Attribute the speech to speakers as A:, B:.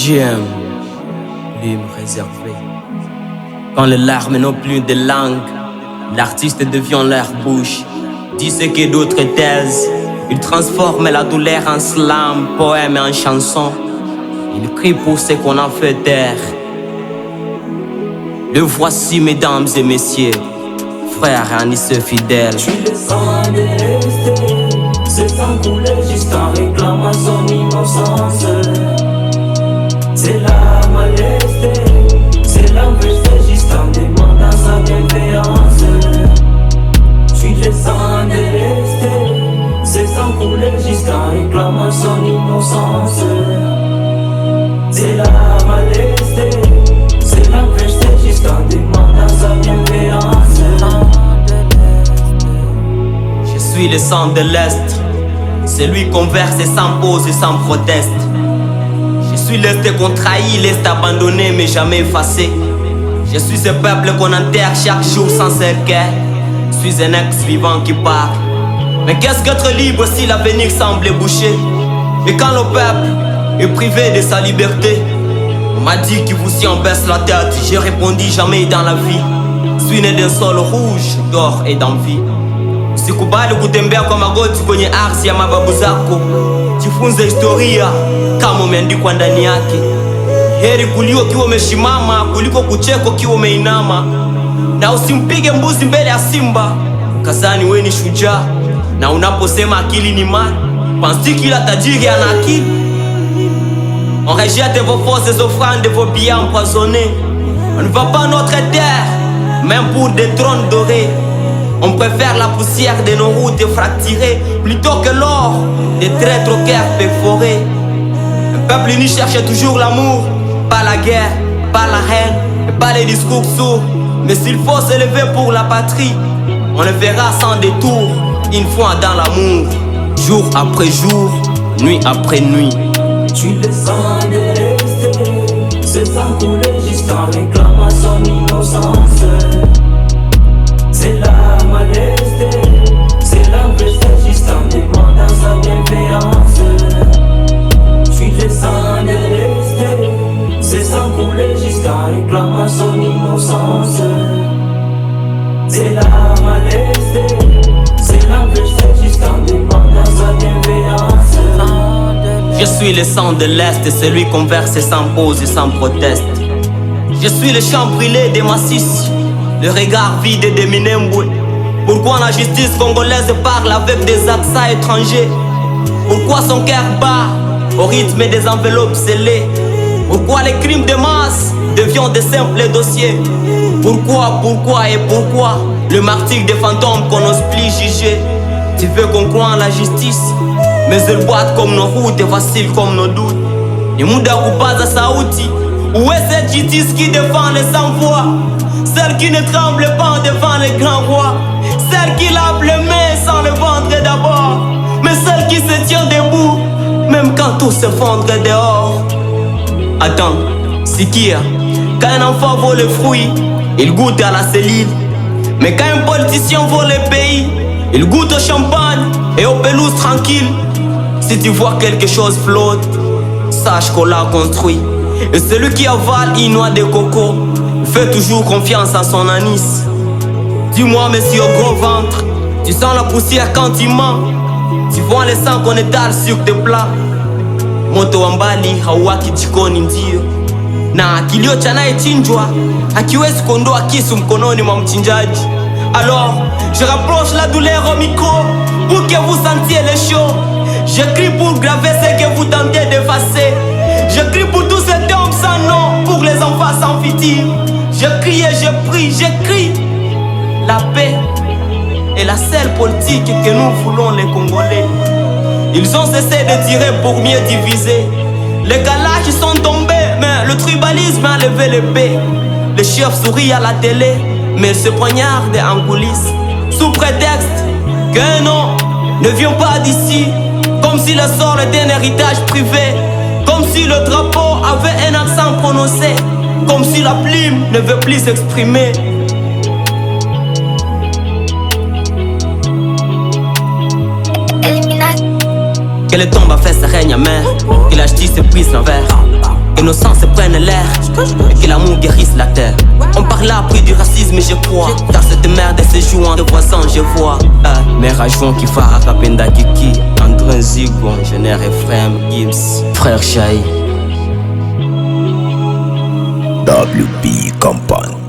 A: J'aime plume réservée. Quand les larmes n'ont plus de langue, l'artiste devient leur bouche. Dit ce que d'autres taisent. Il transforme la douleur en slam, poème et en chanson. Il crie pour ce qu'on a fait taire. Le voici, mesdames et messieurs, frères et sœurs fidèles.
B: Je suis le sang délesté, c'est sang coulé juste en réclamant son innocence. C'est la malesté, c'est l'empêché juste en demandant sa bienveillance. Je suis le sang délesté, c'est sang coulé juste en réclamant son innocence. C'est la malesté, c'est l'empêché juste en demandant sa bienveillance.
A: Je suis le sang de l'Est, celui qu'on verse sans pause et sans proteste. Je suis l'Est qu'on trahit, l'Est abandonné mais jamais effacé. Je suis ce peuple qu'on enterre chaque jour sans cercueil. Je suis un ex-vivant qui parle. Mais qu'est-ce qu'être libre si l'avenir semble bouché? Et quand le peuple est privé de sa liberté, on m'a dit que vous y en baisse la tête. J'ai répondu jamais dans la vie. Je suis né d'un sol rouge, d'or et d'envie. Sikubali kutembea kwa magoti kwenye ardhi ya mababu zako. Jifunze historia kama umeandikwa ndani yake. Heri kulio kiwa umeshimama kuliko kucheko kiwa umeinama. Na usimpige mbuzi mbele ya simba ukazani we ni shujaa. Na unaposema akili ni mali, penses kila tajiri ana akili? On rejette vos fausses offrandes et vos billets empoisonnés. On ne va pas notre terre, même pour des trônes dorés. On préfère la poussière de nos routes fracturées plutôt que l'or des traîtres au cœur perforé. Un peuple uni cherche toujours l'amour, pas la guerre, pas la haine, et pas les discours sourds. Mais s'il faut s'élever pour la patrie, on le verra sans détour, une fois dans l'amour, jour après jour, nuit après nuit.
B: Je suis le sang délesté, c'est sang coulé juste en réclamant son innocence. C'est la malesté, c'est l'empêché juste en demandant sa bienveillance. Je suis le sang délesté, c'est sang coulé juste en réclamant son innocence. C'est la malesté, c'est l'empêché juste en demandant sa bienveillance.
A: Je suis le sang de l'Est, celui qu'on verse sans pause et sans proteste. Je suis le champ brûlé des Massissi, le regard vide des Minembwe. Pourquoi la justice congolaise parle avec des accents étrangers? Pourquoi son cœur bat au rythme des enveloppes scellées? Pourquoi les crimes de masse deviennent de simples dossiers? Pourquoi et pourquoi le martyre des fantômes qu'on n'ose plus juger? Tu veux qu'on croie en la justice, mais elle boite comme nos routes et vacille comme nos doutes. Ni muda kupaza sauti. Où est cette justice qui défend les sans-voix? Celle qui ne tremble pas devant les grands rois. Celle qui lave les mains sans le vendre d'abord. Mais celle qui se tient debout même quand tout s'effondre dehors. Attends, Sikia, quand un enfant vole le fruit, il goûte à la cellule. Mais quand un politicien vole le pays, il goûte au champagne et aux pelouses tranquilles. Si tu vois quelque chose flotte, sache qu'on l'a construit. Et celui qui avale une noix de coco fait toujours confiance à son anis. Dis-moi, monsieur au gros ventre, tu sens la poussière quand tu mens? Tu vois le sang qu'on étale sur tes plats? Moto wa mbali hauwaki jikoni ndio, na kilio cha anayechinjwa hakiwezi kuondoa kisu mkononi mwa mchinjaji. Alors, je rapproche la douleur au micro pour que vous sentiez les choses. J'écris pour graver ce que vous tentez d'effacer. J'écris pour tous ces tombes sans nom, pour les enfants sans futur. Je crie et je prie, j'écris. La paix est la seule politique que nous voulons les Congolais. Ils ont cessé de tirer pour mieux diviser. Les galaches sont tombés, mais le tribalisme a levé l'épée. Les chefs sourient à la télé, mais se poignardent en coulisses, sous prétexte qu'un nom ne vient pas d'ici. Comme si le sort était un héritage privé. Comme si le drapeau avait un accent prononcé. Comme si la plume ne veut plus s'exprimer. Que le tombe a fait sa règne à main. Que la justice se brise l'envers. innocence prenne l'air et que l'amour guérisse la terre. On parle après du racisme et je crois, car cette merde se joue entre voisins, je vois. Mais rajouons qui fara kapenda kiki, André Zigon, Génère Ephraim Gibbs, Frère Chahi.
C: WP Company.